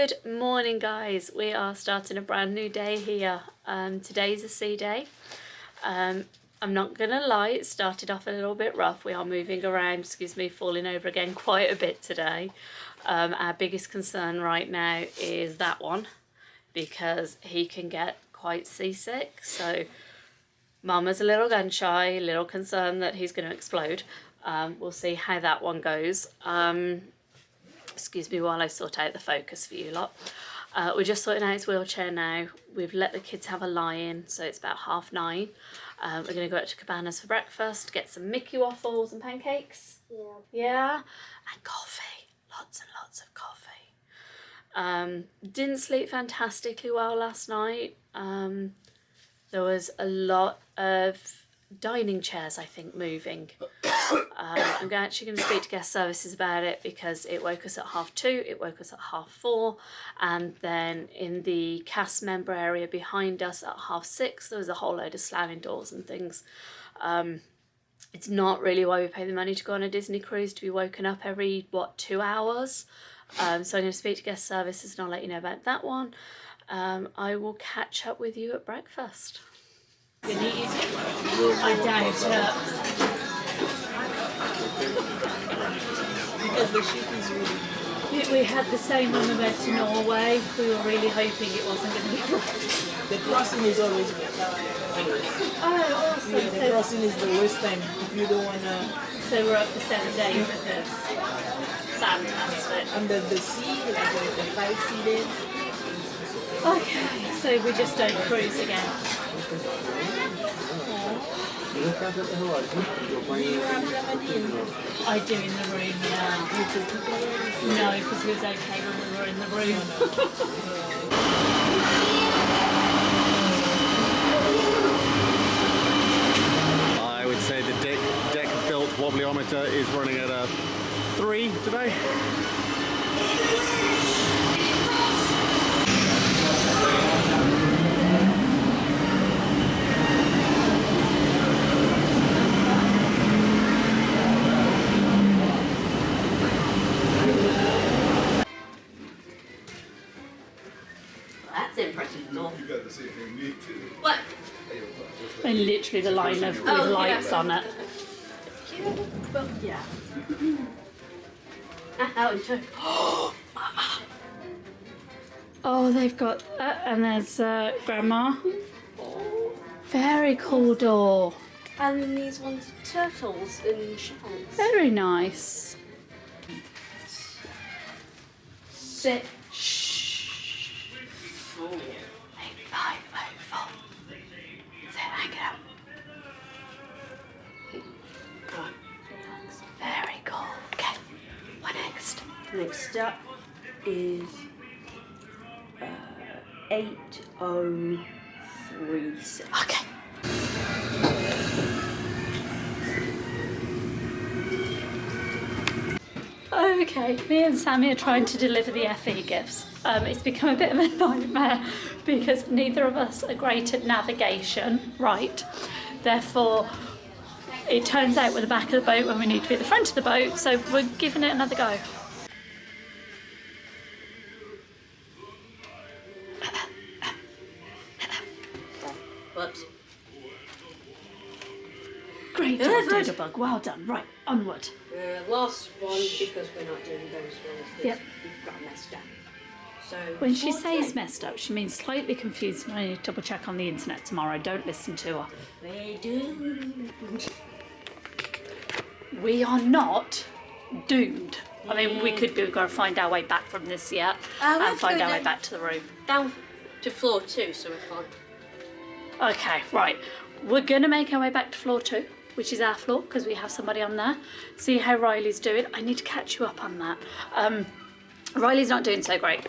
Good morning, guys. We are starting a brand new day here. Today's a sea day. I'm not gonna lie, it started off a little bit rough. We are moving around, excuse me, falling over again quite a bit today. Our biggest concern right now is that one, because he can get quite seasick. So Mama's a little gun shy, a little concerned that he's going to explode. We'll see how that one goes. Excuse me while I sort out the focus for you lot. We're just sorting out his wheelchair now. We've let the kids have a lie-in, so it's about 9:30. We're going to go out to Cabanas for breakfast, get some Mickey waffles and pancakes. Yeah? And coffee. Lots and lots of coffee. Didn't sleep fantastically well last night. There was a lot of dining chairs, I think, moving. I'm actually going to speak to guest services about it because it woke us at 2:30, it woke us at 4:30, and then in the cast member area behind us at 6:30 there was a whole load of slamming doors and things. It's not really why we pay the money to go on a Disney cruise, to be woken up every, 2 hours. So I'm going to speak to guest services and I'll let you know about that one. I will catch up with you at breakfast. I doubt it. Because the ship is really... We had the same when we went to Norway. We were really hoping it wasn't going to be rough. The crossing is always good. Oh, awesome. Yeah, the crossing is the worst time if you don't want to... So we're up for 7 days of this. Fantastic. Under the sea, like the 5 sea days. Okay, so we just don't cruise again. Do you have Ramadan in? I do in the room, yeah. No, because he was okay when we were in the room. I would say the deck built wobblyometer is running at a 3 today. That's impressive. You got the same thing me too. What? And literally the line of with lights on it. Yeah. Oh, Mama. Oh, they've got that, and there's Grandma. Very cool door. And then these ones are turtles and shells. Very nice. Sit. Shh. 8504. So hang it up. Very cool. Okay. What next? Next up is 8036. Okay. Okay, me and Sammy are trying to deliver the FE gifts. It's become a bit of a nightmare because neither of us are great at navigation, right? Therefore, it turns out we're the back of the boat when we need to be at the front of the boat, so we're giving it another go. Whoops. Great job, Doodlebug. Well done. Right, onward. Last one, because we're not doing those ones that Yep. we've got messed up. So When she 14. says messed up, she means slightly confused, and I need to double check on the internet tomorrow. Don't listen to her. We do. We are not doomed. I mean, we could be. We've got to find our way back from this yet and find our way back to the room. Down to floor 2, so we're fine. Okay, right. We're going to make our way back to floor 2, which is our floor, because we have somebody on there. See how Riley's doing. I need to catch you up on that. Riley's not doing so great.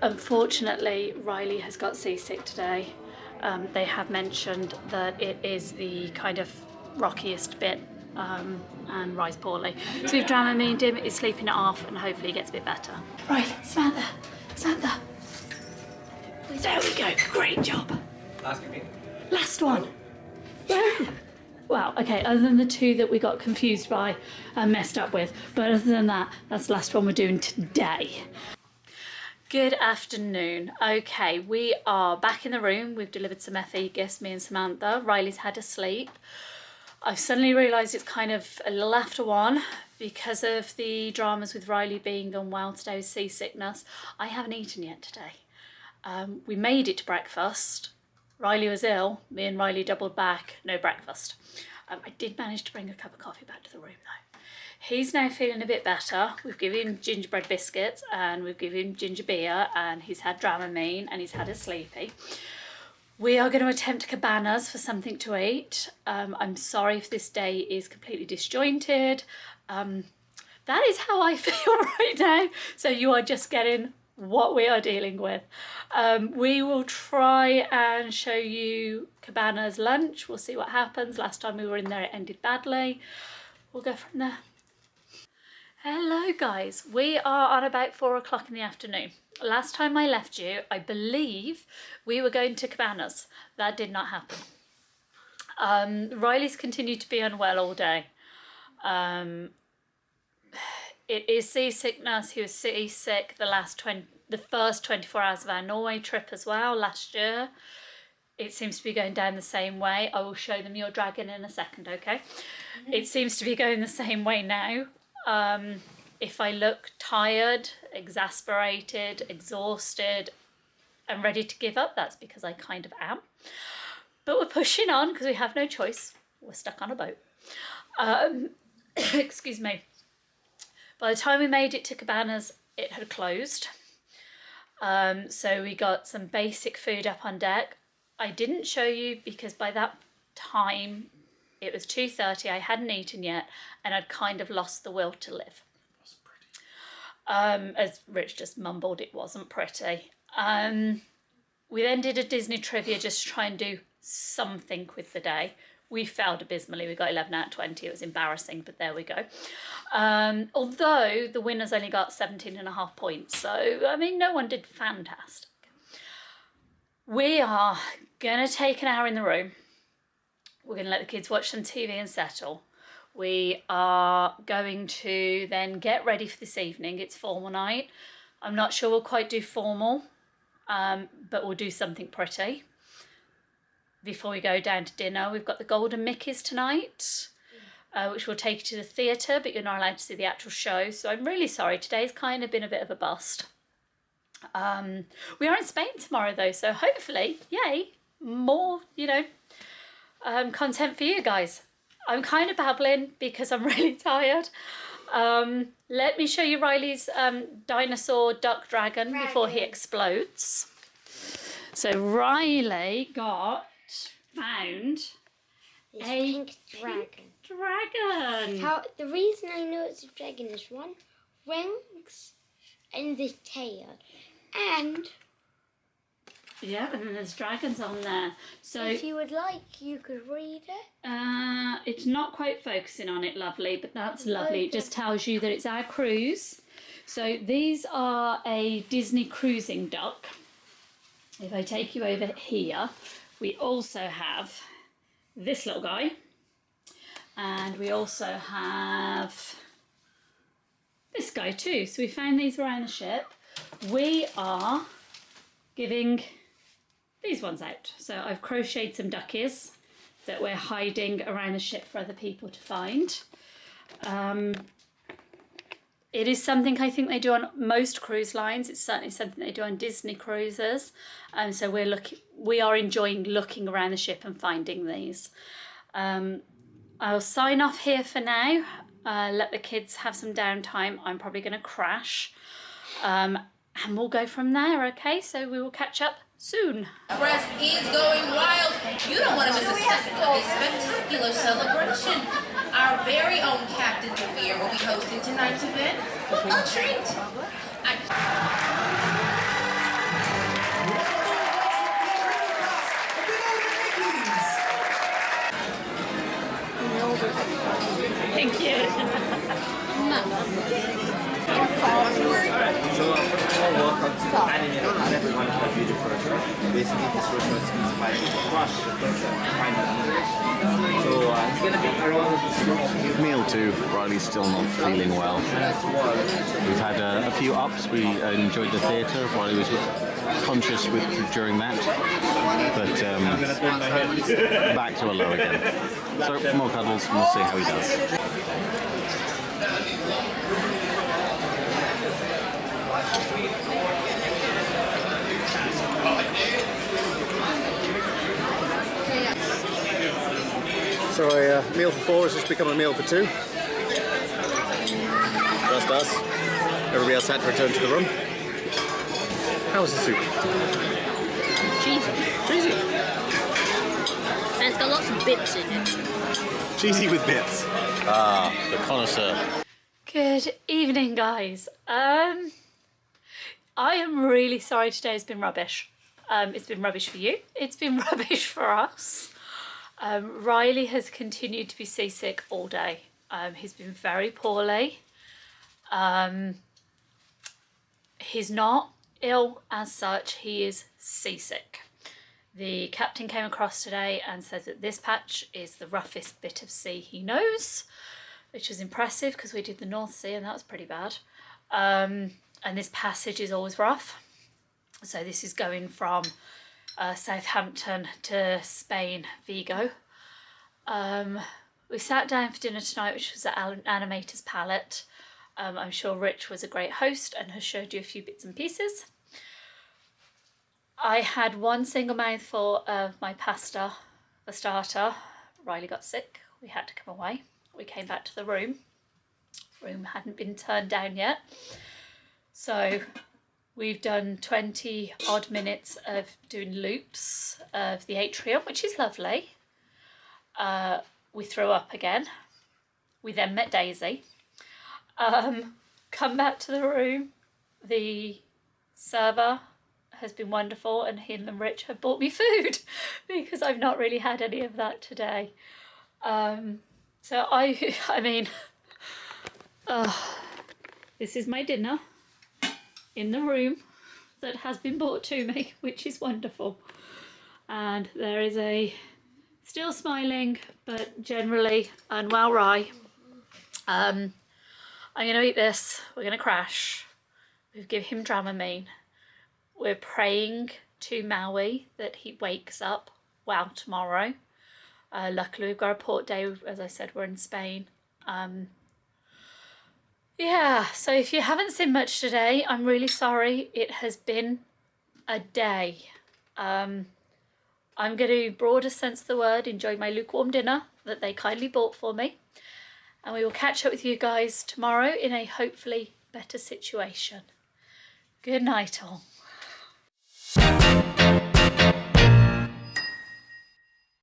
Unfortunately, Riley has got seasick today. They have mentioned that it is the kind of rockiest bit and rise poorly. So we've Dramamine him, is sleeping it off, and hopefully he gets a bit better. Right, Samantha. There we go, great job. Last one. Woo! well, okay, other than the two that we got confused by and messed up with, but other than that, that's the last one we're doing today. Good afternoon. Okay, we are back in the room. We've delivered some FE gifts, me and Samantha. Riley's had a sleep. I've suddenly realised it's kind of a little after 1 because of the dramas with Riley being unwell today with seasickness. I haven't eaten yet today. We made it to breakfast. Riley was ill. Me and Riley doubled back, no breakfast. I did manage to bring a cup of coffee back to the room though. He's now feeling a bit better. We've given him gingerbread biscuits and we've given him ginger beer, and he's had Dramamine and he's had a sleepy. We are going to attempt cabanas for something to eat. I'm sorry if this day is completely disjointed. That is how I feel right now. So you are just getting what we are dealing with. We will try and show you Cabana's lunch. We'll see what happens. Last time we were in there it ended badly. We'll go from there. Hello guys, we are on about 4 o'clock in the afternoon. Last time I left you, I believe we were going to Cabanas. That did not happen. Riley's continued to be unwell all day. It is seasickness. He was seasick the first 24 hours of our Norway trip as well last year. It seems to be going down the same way. I will show them your dragon in a second, okay? It seems to be going the same way now. If I look tired, exasperated, exhausted, and ready to give up, that's because I kind of am. But we're pushing on because we have no choice. We're stuck on a boat. Excuse me. By the time we made it to Cabanas, it had closed. So we got some basic food up on deck. I didn't show you because by that time it was 2:30, I hadn't eaten yet, and I'd kind of lost the will to live. As Rich just mumbled, it wasn't pretty. We then did a Disney trivia just to try and do something with the day. We failed abysmally. We got 11 out of 20. It was embarrassing, but there we go. Although the winners only got 17.5 points. So, I mean, no one did fantastic. We are going to take an hour in the room. We're going to let the kids watch some TV and settle. We are going to then get ready for this evening. It's formal night. I'm not sure we'll quite do formal, but we'll do something pretty. Before we go down to dinner, we've got the Golden Mickeys tonight, which will take you to the theatre, but you're not allowed to see the actual show. So I'm really sorry. Today's kind of been a bit of a bust. We are in Spain tomorrow though, so hopefully, yay, more, content for you guys. I'm kind of babbling because I'm really tired. Let me show you Riley's dinosaur duck dragon before he explodes. So Riley found It's a pink dragon. dragon. The reason I know it's a dragon is one, wings and the tail, and Yeah, and then there's dragons on there. So if you would like, you could read it. it's not quite focusing on it, lovely, but that's lovely. Okay. It just tells you that it's our cruise. So these are a Disney cruising duck. If I take you over here, we also have this little guy. And we also have this guy too. So we found these around the ship. We are giving these ones out. So I've crocheted some duckies that we're hiding around the ship for other people to find. It is something I think they do on most cruise lines. It's certainly something they do on Disney cruises. So we are enjoying looking around the ship and finding these. I'll sign off here for now. Let the kids have some downtime. I'm probably going to crash. And we'll go from there, okay? So we will catch up soon. Press is going wild. You don't want to miss a second of this spectacular celebration. Our very own Captain Javier will be hosting tonight's event. A treat. Thank you. So, welcome to the anime everyone to a beautiful return. Basically, this restaurant is inspired to crush the perfect final number. So it's gonna be around Meal 2, Riley's still not feeling well. We've had a few ups. We enjoyed the theatre. Riley was conscious during that, but back to a low again. So more cuddles and we'll see how he does. So a meal for 4 has just become a meal for 2. Just us. Everybody else had to return to the room. How was the soup? Cheesy. Cheesy. And it's got lots of bits in it. Cheesy with bits. Ah, the connoisseur. Good evening, guys. I am really sorry today's been rubbish. It's been rubbish for you. It's been rubbish for us. Riley has continued to be seasick all day. He's been very poorly. He's not ill as such, he is seasick. The captain came across today and said that this patch is the roughest bit of sea he knows, which was impressive because we did the North Sea and that was pretty bad. And this passage is always rough. So this is going from Southampton to Spain, Vigo. We sat down for dinner tonight, which was at Animator's Palette. I'm sure Rich was a great host and has showed you a few bits and pieces. I had one single mouthful of my pasta for starter. Riley got sick. We had to come away. We came back to the room. Room hadn't been turned down yet. So we've done 20 odd minutes of doing loops of the atrium, which is lovely. We threw up again. We then met Daisy. Come back to the room. The server has been wonderful and him and Rich have bought me food because I've not really had any of that today. So I mean, this is my dinner in the room that has been brought to me, which is wonderful. And there is a still smiling but generally unwell Rye. I'm going to eat this. We're going to crash. We've given him Dramamine. We're praying to Maui that he wakes up well tomorrow. Luckily we've got a port day. As I said, we're in Spain. Yeah, so if you haven't seen much today, I'm really sorry. It has been a day. I'm going to, broadest sense of the word, enjoy my lukewarm dinner that they kindly bought for me. And we will catch up with you guys tomorrow in a hopefully better situation. Good night all.